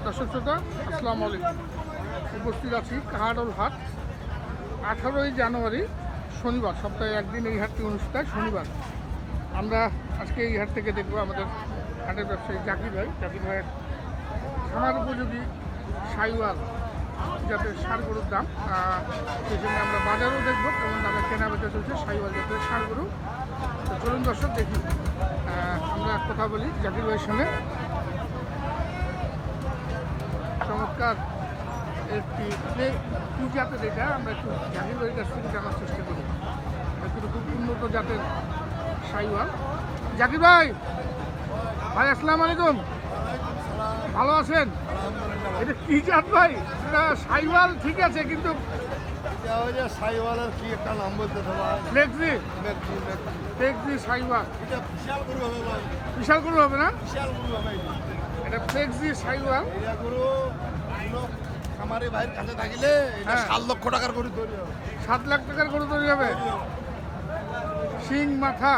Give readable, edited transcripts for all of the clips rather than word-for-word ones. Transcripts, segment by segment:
দর্শক শ্রোতা, আসসালামু আলাইকুম। উপস্থিত আছি কাহারোল হাট, 18ই জানুয়ারি শনিবার। সপ্তাহে একদিন এই হাটটি অনুষ্ঠিত হয় শনিবার। আমরা আজকে এই হাট থেকে দেখবো আমাদের হাটের ব্যবসায়ী জাকির ভাইয়ের খামার উপযোগী সাইওয়াল জাতের ষাঁড় গরুর দাম। সেই জন্য আমরা বাজারও দেখবো কেমন দামে কেনা বেচা চলছে সাইওয়াল জাতের ষাঁড় গরু। তো চলুন দর্শক দেখি, আমরা কথা বলি জাকির ভাইয়ের সঙ্গে। চমৎকার একটি কী জাতের এটা আমরা একটু জাকির ভাইয়ের কাছ থেকে জানার চেষ্টা করি। এটা কিন্তু খুব উন্নত জাতের সাইওয়াল। জাকির ভাই, আসসালামু আলাইকুম। ভালো আছেন? এটা কি জাত ভাই? এটা সাইওয়াল ঠিক আছে, কিন্তু সাইওয়ালের কি একটা নাম বলতে ফ্লেক্সি সাইওয়াল। এটা বিশাল গরু হবে ভাই, বিশাল গরু হবে না? বিশাল গরু হবে এটা ফ্লেক্সি সাইওয়াল। এটা গরু খামারে ভাইয়ের কাছে থাকিলে এটা 7 লক্ষ টাকার গরু তৈরি হবে। 7 লাখ টাকার গরু তৈরি হবে। শিং মাথা,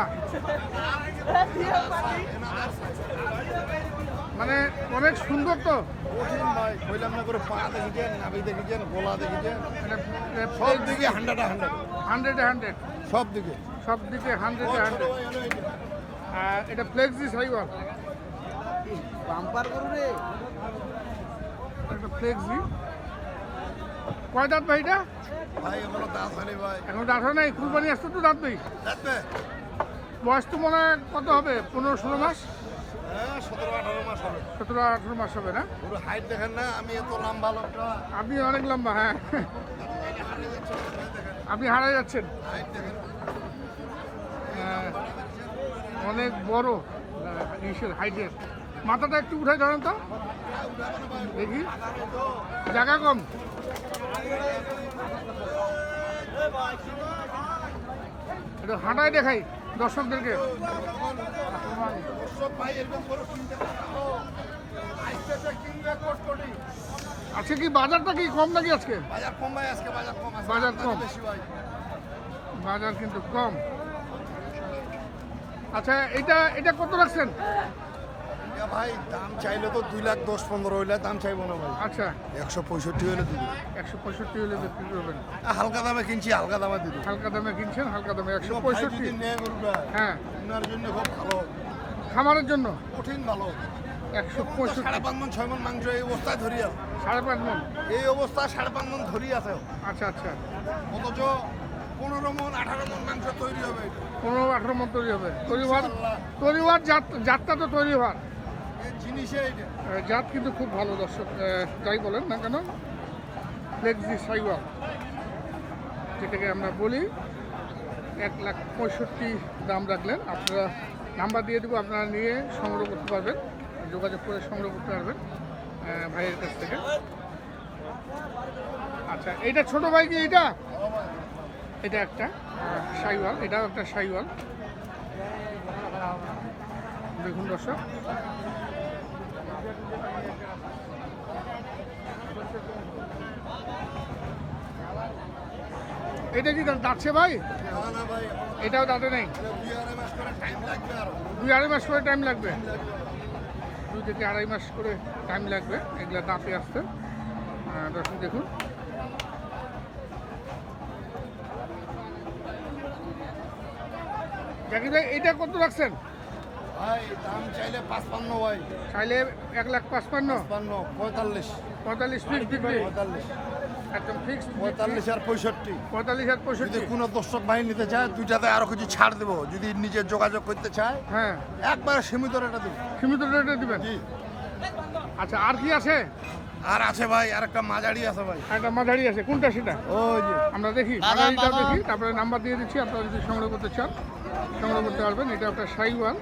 মানে অনেক সুন্দর। তো কঠিন ভাই, কইলাম না করে পা দেখেছেন, নাভি দেখেছেন, গলা দেখেছেন, সব দিকে 100 সব দিকে 100 এটা ফ্লেক্সি সাইওয়াল। বাম্পার গরু রে, একটা ফ্লেক্সি। কয় দাঁত ভাই এটা? ভাই এগুলো দাঁত হয়নি ভাই, এখন দাঁত হয় নাই, কুরবানি আসতে তো দাঁত নেই। দেখবে বয়স তো মনে হয় কত হবে, 15-16 মাস? 17-18 মাস হবে। 17-18 মাস হবে না? পুরো হাইট দেখেন না, আমি এত লম্বা লোকটা, আপনি অনেক লম্বা। হ্যাঁ, আপনি হারাই যাচ্ছেন। হাইট দেখেন অনেক বড় ইসের হাইটের। মাথাটা একটু উঠাই ধরেন তো দেখি, জায়গা কম। এটা হাঁটাই দেখাই দর্শকদেরকে। আজকে কি বাজারটা কি কম নাকি আজকে? বাজার কম ভাই, আজকে বাজার কম আছে। বাজার কম বেশি ভাই, বাজার কিন্তু কম। আচ্ছা, এটা কত রাখছেন? এটা ভাই দাম চাইলে তো 2,10,15 হইলে দাম চাইবো না ভাই। আচ্ছা, 165 হইলে দিবি। 165 হলে বিক্রি করবেন। হালকা দামে কিনছি, হালকা দামে দিবি। হালকা দামে কিনছেন, হালকা দামে। যদি 165। নেয় গরুটা, হ্যাঁ, ওনার জন্য খুব ভালো, খামারের জন্য কঠিন ভালো। 165। 5.5 মণ 6 মণ মাংস এই অবস্থায় ধরি আছে। 5.5 মণ। এই অবস্থায় 5.5 মণ ধরি আছে। আচ্ছা আচ্ছা, অথচ 15 মণ 18 মণ মাংস তৈরি হবে। 15-18 মণ তৈরি হবে। তৈরি হওয়ার জাতটা তো তৈরি হওয়ার এই জিনিসে এইটা জাত কিন্তু খুব ভালো দর্শক। যাই বলেন না কেন, ফ্লেক্সি সাইওয়াল যেটাকে আমরা বলি, 1,65,000 দাম রাখলেন। আপনারা নাম্বার দিয়ে দেবো, আপনারা নিয়ে সংগ্রহ করতে পারবেন, যোগাযোগ করে সংগ্রহ করতে পারবেন ভাইয়ের কাছ থেকে। আচ্ছা, এইটা ছোট ভাই কি? এটা একটা সাইওয়াল, এটাও একটা সাইওয়াল। দেখুন দর্শক, এটা কি দাঁতছে ভাই? না ভাই, এটাও দাঁতে নেই। 2-2.5 মাস করে টাইম লাগবে। আর 2-2.5 মাস করে টাইম লাগবে। 2 থেকে 2.5 মাস করে টাইম লাগবে এগুলা দাঁতে আসতে। দর্শক দেখুন, জাকির ভাই এটা কত রাখছেন? ভাই দাম চাইলে 55 ভাই, চাইলে 1,55,000। 45 45 ফিক্স বিক্রি, 45 একদম ফিক্স। 45 আর 65। 45 আর 65। যদি কোনো দর্শক ভাই নিতে চায়, দুইটাতে আরো কিছু ছাড় দেবো। যদি নিজে যোগাযোগ করতে চায়, হ্যাঁ, একবারে সীমিত রেটে দেবো। সীমিত রেটে দিবেন। জি, আচ্ছা, আর কি আছে? আর আছে ভাই, আর একটা মাঝারি আছে ভাই। একটা মাঝারি আছে, কোনটা সেটা? ওই যে আমরা দেখি, মাঝারিটাও দেখি, তারপরে নাম্বার দিয়ে দিচ্ছি। আপনারা যদি সংগ্রহ করতে চান সংগ্রহ করতে পারবেন। এটা একটা সাইওয়াল।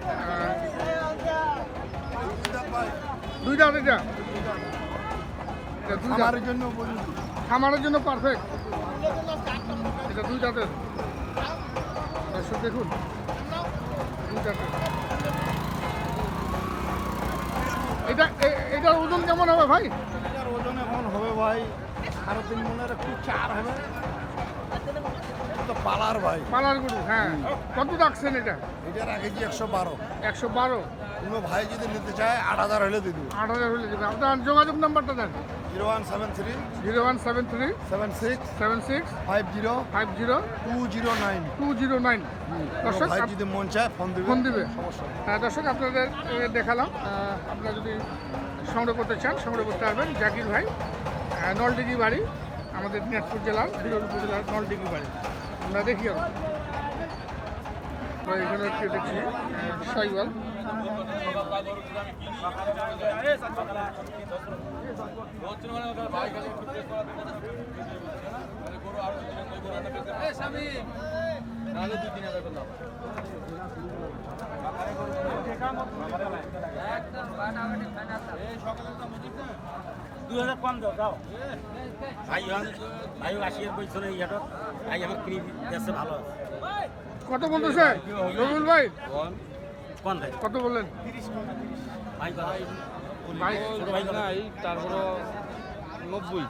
দুই দাঁত। এটা দুই দাঁত, খামারের জন্য বলি, খামারের জন্য পারফেক্ট। এটা 2 দাঁতের। দর্শক দেখুন, 2 দাঁতের। এটার ওজন কেমন হবে ভাই? এটার ওজন এখন হবে ভাই 3.5 মণের, একটু 4 হবে। তো পালার ভাই, পালার গরু। হ্যাঁ, কত রাখছেন এটা? এটা রাখেছি 112। 112। কোনো ভাই যদি নিতে চায় 8,000 হলে দিয়ে দেবো। 8,000 হলে দেবে। আপনার যোগাযোগ নাম্বারটা দেন। 0173 0173 76 76 50 50 209। 209। দর্শক ভাই যদি মন চায় ফোন দিবে। ফোন দিবে। সমস্যা নেই। হ্যাঁ দর্শক আপনাদের দেখালাম। আপনারা যদি সংগ্রহ করতে চান সংগ্রহ করতে পারবেন। জাকির ভাই নলডিগি বাড়ি, আমাদের দিনাজপুর জেলার বিরল উপজেলার নলডিগি বাড়ি। আমরা দেখি আর এখানে একটু দেখছি সাইওয়াল। কত বলতেছে রবিউল ভাই? কত বললেন? তারপরে 90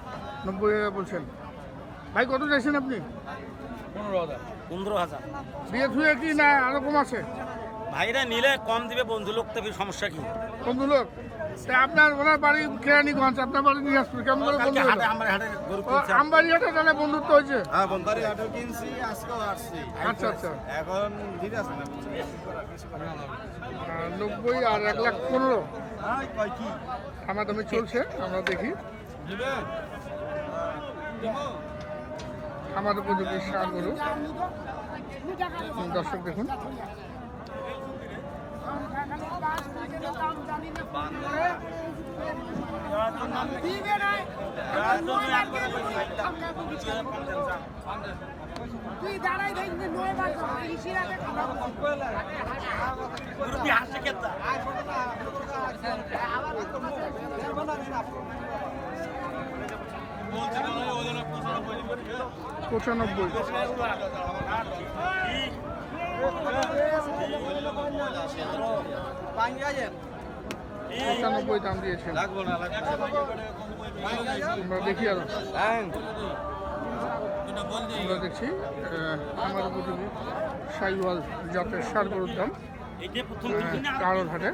90,000 বলছেন। ভাই কত চাইছেন আপনি? 15,000 বিয়ে থুয়ে কি না আরো কম আছে? ভাইরা নিলে কম দিবে, বন্ধু লোক তবে সমস্যা কি? বন্ধু লোক তা আপনার ওনার বাড়ি কেরানীগঞ্জ, আপনার বাড়ি দিনাজপুর, কেমন করে বন্ধু হলো? আমার হাটে গরু ও, আমবাড়ি হাটে তাহলে বন্ধুত্ব হয়েছে। হ্যাঁ বন্দারি হাটও কিনছি, আজকেও আসছি। আচ্ছা আচ্ছা। এখন ঠিক আছে না? 90 আর 1,15,000 হ্যাঁ কয় কি? দামাদামি চলছে, আমরা দেখি। আমার উপযোগী সার গরু। দর্শক দেখুন তুই দাঁড়াই দেখবি 9 বার ইশিরাতে খাবার পঁচানব্বই। পঁচানব্বই দাম দিয়েছেন। আমরা দেখি আরো আমরা দেখছি আমার উপযোগী সাইওয়াল জাতের সার গরুর দাম কারণ হাটে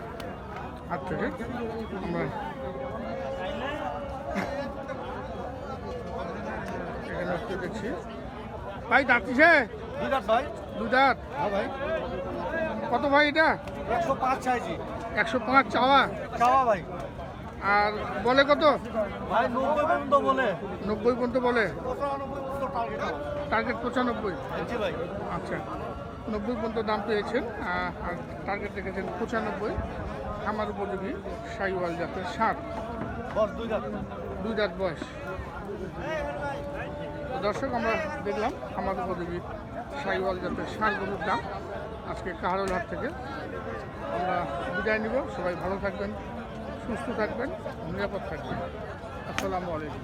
হাট থেকে আমরা এখানে একটু দেখছি। ভাই দাঁতিছে ভাই দু দাঁত? হ্যাঁ ভাই কত ভাই এটা? 105 চাইছি। 105 চাওয়া, চাওয়া ভাই। আর বলে কত? ভাই 90 পর্যন্ত বলে। 90 পর্যন্ত বলে, 95 পর্যন্ত টার্গেট। টার্গেট 95। জি ভাই। আচ্ছা 90 পর্যন্ত দাম পেয়েছেন আর টার্গেট রেখেছেন 95। আমার উপযোগী সাইওয়াল জাতের সার, বস 2 দাঁত। 2 দাঁত বয়স। তো দর্শক আমরা দেখলাম আমার উপযোগী সাইওয়াল জাতের সার গরুর দাম আজকে কাহারোল হাট থেকে। আমরা বিদায় নিব। সবাই ভালো থাকবেন, সুস্থ থাকবেন, নিরাপদ থাকবেন। আসসালামু আলাইকুম।